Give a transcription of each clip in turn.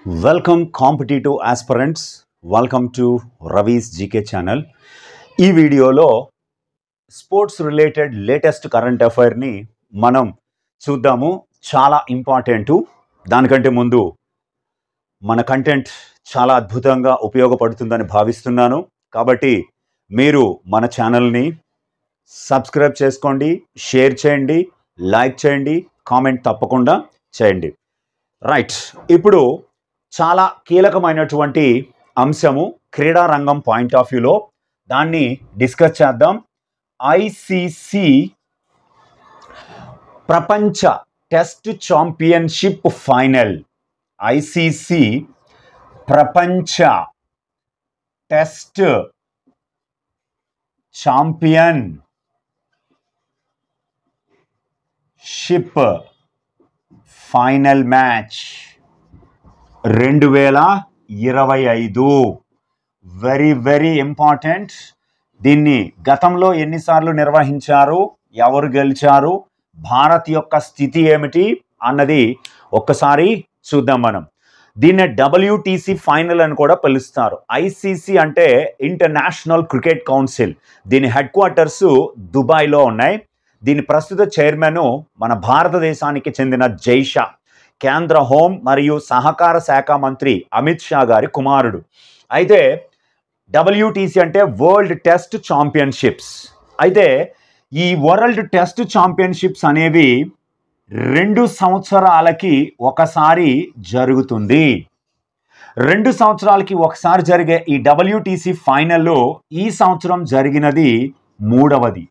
Welcome competitive aspirants. Welcome to Ravi's GK channel. ఈ వీడియోలో sports related latest current అఫైర్ని మనం చూద్దాము. చాలా ఇంపార్టెంట్. దానికంటే ముందు మన కంటెంట్ చాలా అద్భుతంగా ఉపయోగపడుతుందని భావిస్తున్నాను. కాబట్టి మీరు మన ఛానల్ని సబ్స్క్రైబ్ చేసుకోండి, షేర్ చేయండి, లైక్ చేయండి, కామెంట్ తప్పకుండా చేయండి. రైట్, ఇప్పుడు చాలా కీలకమైనటువంటి అంశము క్రీడా రంగం పాయింట్ ఆఫ్ వ్యూలో దాన్ని డిస్కస్ చేద్దాం. ఐసీసీ ప్రపంచ టెస్ట్ ఛాంపియన్షిప్ ఫైనల్. ఐసీసీ ప్రపంచ test championship final match 2025 very important. దీన్ని గతంలో ఎన్నిసార్లు నిర్వహించారు, ఎవరు గెలిచారు, భారత్ యొక్క స్థితి ఏమిటి అన్నది ఒక్కసారి చూద్దాం. మనం దీన్ని WTC ఫైనల్ అని కూడా పిలుస్తారు. ఐసీసీ అంటే ఇంటర్నేషనల్ క్రికెట్ కౌన్సిల్. దీని హెడ్ క్వార్టర్స్ దుబాయ్లో ఉన్నాయి. దీని ప్రస్తుత చైర్మన్ మన భారతదేశానికి చెందిన జైషా, కేంద్ర హోం మరియు సహకార శాఖ మంత్రి అమిత్ షా గారి కుమారుడు. అయితే WTC అంటే వరల్డ్ టెస్ట్ ఛాంపియన్షిప్స్. అయితే ఈ వరల్డ్ టెస్ట్ ఛాంపియన్షిప్స్ అనేవి 2 సంవత్సరాలకి ఒకసారి జరుగుతుంది. 2 సంవత్సరాలకి ఒకసారి జరిగే ఈ WTC ఫైనల్లో ఈ సంవత్సరం జరిగినది మూడవది.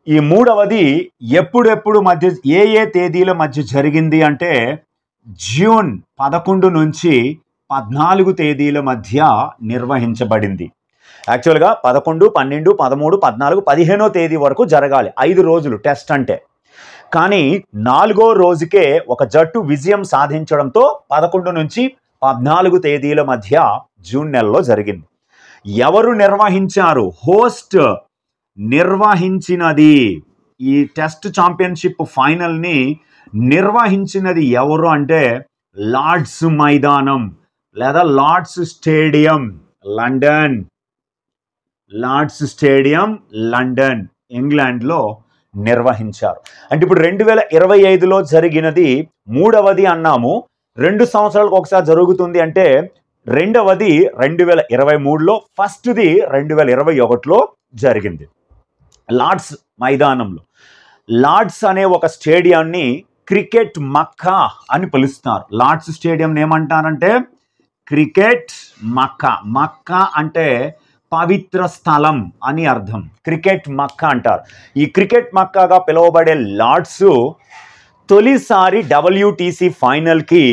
ఈ మూడవది ఎప్పుడెప్పుడు మధ్య ఏ తేదీల మధ్య జరిగింది అంటే జూన్ 11 నుంచి 14 తేదీల మధ్య నిర్వహించబడింది. యాక్చువల్గా 11, 12, 13, 14, 15వ తేదీ వరకు జరగాలి. 5 రోజులు టెస్ట్ అంటే. కానీ 4వ రోజుకే ఒక జట్టు విజయం సాధించడంతో 11 నుంచి 14 తేదీల మధ్య జూన్ నెలలో జరిగింది. ఎవరు నిర్వహించారు? హోస్ట్ నిర్వహించినది. ఈ టెస్ట్ ఛాంపియన్షిప్ ఫైనల్ని నిర్వహించినది ఎవరు అంటే లార్డ్స్ మైదానం లేదా లార్డ్స్ స్టేడియం లండన్ ఇంగ్లాండ్లో నిర్వహించారు. అంటే ఇప్పుడు 2025లో జరిగినది మూడవది అన్నాము. 2 సంవత్సరాలకు ఒకసారి జరుగుతుంది అంటే రెండవది 2023లో, ఫస్ట్ది 2021లో జరిగింది లార్డ్స్ మైదానంలో. లార్డ్స్ అనే ఒక స్టేడియాన్ని క్రికెట్ మక్కా అని పిలుస్తారు. లార్డ్స్ స్టేడియం ఏమంటారంటే క్రికెట్ మక్కా. మక్కా అంటే పవిత్ర స్థలం అని అర్థం. క్రికెట్ మక్కా అంటారు. ఈ క్రికెట్ మక్కాగా పిలువబడే లార్డ్స్ తొలిసారి WTC ఫైనల్కి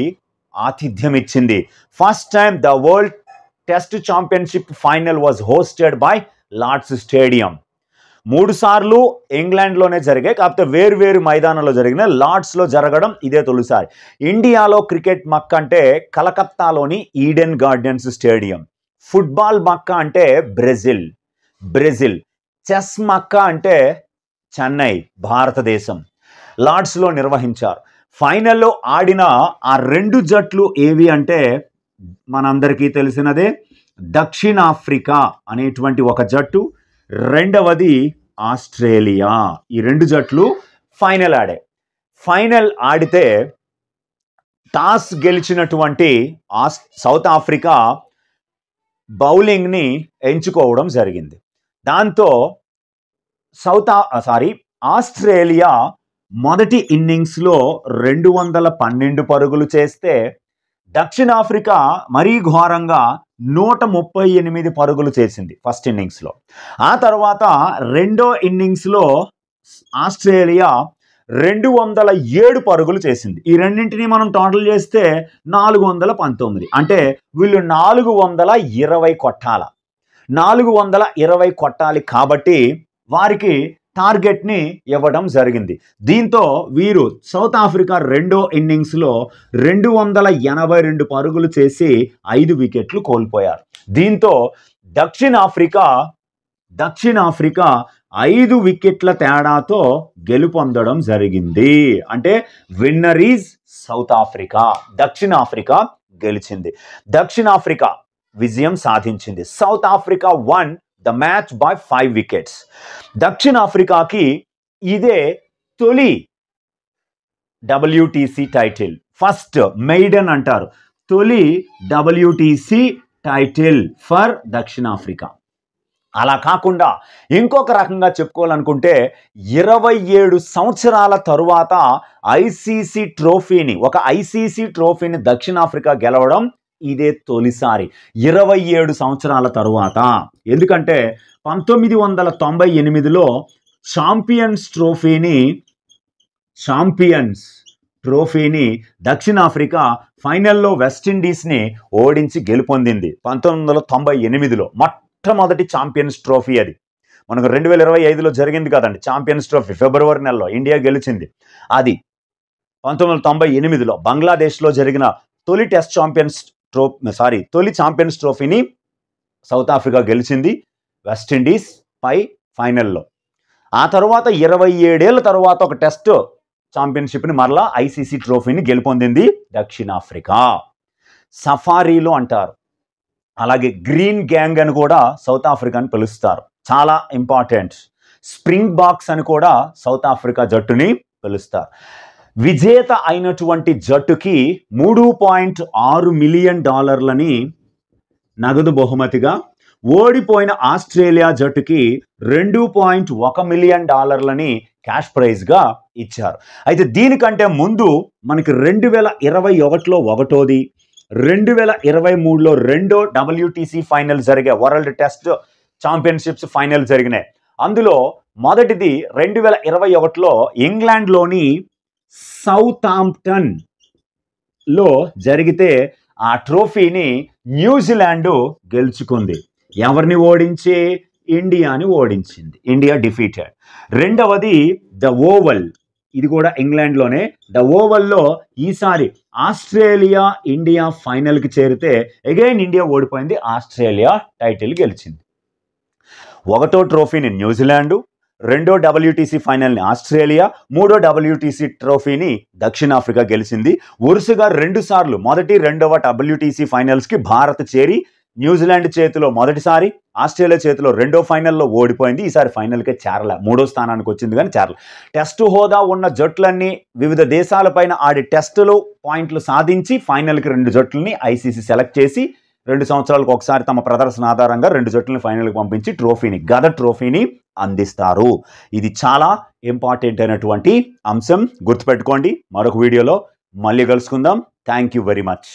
ఆతిథ్యం ఇచ్చింది. First time the world test championship final was hosted by Lord's stadium. 3 సార్లు ఇంగ్లాండ్లోనే జరిగాయి, కాకపోతే వేరు మైదానంలో జరిగిన లార్డ్స్లో జరగడం ఇదే తొలిసారి. ఇండియాలో క్రికెట్ మక్కా అంటే కలకత్తాలోని ఈడెన్ గార్డెన్స్ స్టేడియం. ఫుట్బాల్ మక్కా అంటే బ్రెజిల్. చెస్ మక్కా అంటే చెన్నై, భారతదేశం. లార్డ్స్లో నిర్వహించారు. ఫైనల్లో ఆడిన ఆ 2 జట్లు ఏవి అంటే మనందరికీ తెలిసినదే. దక్షిణాఫ్రికా అనేటువంటి ఒక జట్టు, రెండవది ఆస్ట్రేలియా. ఈ 2 జట్లు ఫైనల్ ఆడాయి. ఫైనల్ ఆడితే టాస్ గెలిచినటువంటి సౌత్ ఆఫ్రికా బౌలింగ్ని ఎంచుకోవడం జరిగింది. దాంతో ఆస్ట్రేలియా మొదటి ఇన్నింగ్స్లో 212 పరుగులు చేస్తే దక్షిణాఫ్రికా మరీ ఘోరంగా 138 పరుగులు చేసింది ఫస్ట్ ఇన్నింగ్స్లో. ఆ తర్వాత రెండో ఇన్నింగ్స్లో ఆస్ట్రేలియా 207 పరుగులు చేసింది. ఈ రెండింటిని మనం టోటల్ చేస్తే 419. అంటే వీళ్ళు 420 కొట్టాల. 420 కొట్టాలి కాబట్టి వారికి టార్గెట్ని ఇవ్వడం జరిగింది. దీంతో వీరు సౌత్ ఆఫ్రికా రెండో ఇన్నింగ్స్లో 282 పరుగులు చేసి 5 వికెట్లు కోల్పోయారు. దీంతో దక్షిణాఫ్రికా 5 వికెట్ల తేడాతో గెలుపొందడం జరిగింది. అంటే విన్నర్ ఈజ్ సౌత్ ఆఫ్రికా. దక్షిణాఫ్రికా గెలిచింది. దక్షిణాఫ్రికా విజయం సాధించింది. South Africa won the match by 5 wickets. దక్షిణాఫ్రికాకి ఇదే తొలి WTC టైటిల్. ఫస్ట్ మెయిడన్ అంటారు. తొలి WTC టైటిల్ ఫర్ దక్షిణాఫ్రికా. అలా కాకుండా ఇంకొక రకంగా చెప్పుకోవాలనుకుంటే 27 సంవత్సరాల తరువాత ఐసీసీ ట్రోఫీని దక్షిణాఫ్రికా గెలవడం ఇదే తొలిసారి 27 సంవత్సరాల తరువాత. ఎందుకంటే 1998లో ఛాంపియన్స్ ట్రోఫీని దక్షిణాఫ్రికా ఫైనల్లో వెస్టిండీస్ని ఓడించి గెలుపొందింది 1998లో. మొట్టమొదటి ఛాంపియన్స్ ట్రోఫీ అది. మనకు 2025లో జరిగింది కదండి ఛాంపియన్స్ ట్రోఫీ. ఫిబ్రవరి నెలలో ఇండియా గెలిచింది. అది 1998లో బంగ్లాదేశ్లో జరిగిన తొలి ఛాంపియన్స్ ట్రోఫీని సౌత్ ఆఫ్రికా గెలిచింది వెస్టిండీస్ పై ఫైనల్లో. ఆ తర్వాత 27 ఏళ్ల తర్వాత ఒక టెస్ట్ ఛాంపియన్షిప్ని మరలా ఐసీసీ ట్రోఫీని గెలుపొందింది దక్షిణాఫ్రికా. సఫారీలో అంటారు. అలాగే గ్రీన్ గ్యాంగ్ అని కూడా సౌత్ ఆఫ్రికాని పిలుస్తారు. చాలా ఇంపార్టెంట్. స్ప్రింగ్ బాక్స్ అని కూడా సౌత్ ఆఫ్రికా జట్టుని పిలుస్తారు. విజేత అయినటువంటి జట్టుకి $3.6 మిలియన్ నగదు బహుమతిగా, ఓడిపోయిన ఆస్ట్రేలియా జట్టుకి $2.1 మిలియన్ క్యాష్ ప్రైజ్గా ఇచ్చారు. అయితే దీనికంటే ముందు మనకి 2021లో ఒకటోది, 2023లో రెండో WTC ఫైనల్ జరిగే వరల్డ్ టెస్ట్ ఛాంపియన్షిప్స్ ఫైనల్ జరిగినాయి. అందులో మొదటిది 2021లో ఇంగ్లాండ్లోని సౌతాంప్టన్లో జరిగితే ఆ ట్రోఫీని న్యూజిలాండ్ గెలుచుకుంది. ఎవరిని ఓడించి? ఇండియాని ఓడించింది. India defeated. రెండవది ద ఓవల్, ఇది కూడా ఇంగ్లాండ్లోనే. ద ఓవల్లో ఈసారి ఆస్ట్రేలియా ఇండియా ఫైనల్కి చేరితే అగైన్ ఇండియా ఓడిపోయింది, ఆస్ట్రేలియా టైటిల్ గెలిచింది. ఒకటో ట్రోఫీని న్యూజిలాండ్, రెండో WTC ఫైనల్ని ఆస్ట్రేలియా, మూడో WTC ట్రోఫీని దక్షిణాఫ్రికా గెలిచింది. వరుసగా 2 సార్లు మొదటి రెండవ WTC ఫైనల్స్కి భారత్ చేరి న్యూజిలాండ్ చేతిలో మొదటిసారి, ఆస్ట్రేలియా చేతిలో రెండో ఫైనల్లో ఓడిపోయింది. ఈసారి ఫైనల్కే చేరలే, 3వ స్థానానికి వచ్చింది కానీ చేరలే. టెస్టు హోదా ఉన్న జట్లన్నీ వివిధ దేశాలపైన ఆడి టెస్టులు పాయింట్లు సాధించి ఫైనల్కి 2 జట్లని ఐసీసీ సెలెక్ట్ చేసి 2 సంవత్సరాలకు ఒకసారి తమ ప్రదర్శన ఆధారంగా 2 జట్లని ఫైనల్కి పంపించి గద ట్రోఫీని అందిస్తారు. ఇది చాలా ఇంపార్టెంట్ అయినటువంటి అంశం, గుర్తుపెట్టుకోండి. మరొక వీడియోలో మళ్ళీ కలుసుకుందాం. Thank you very much.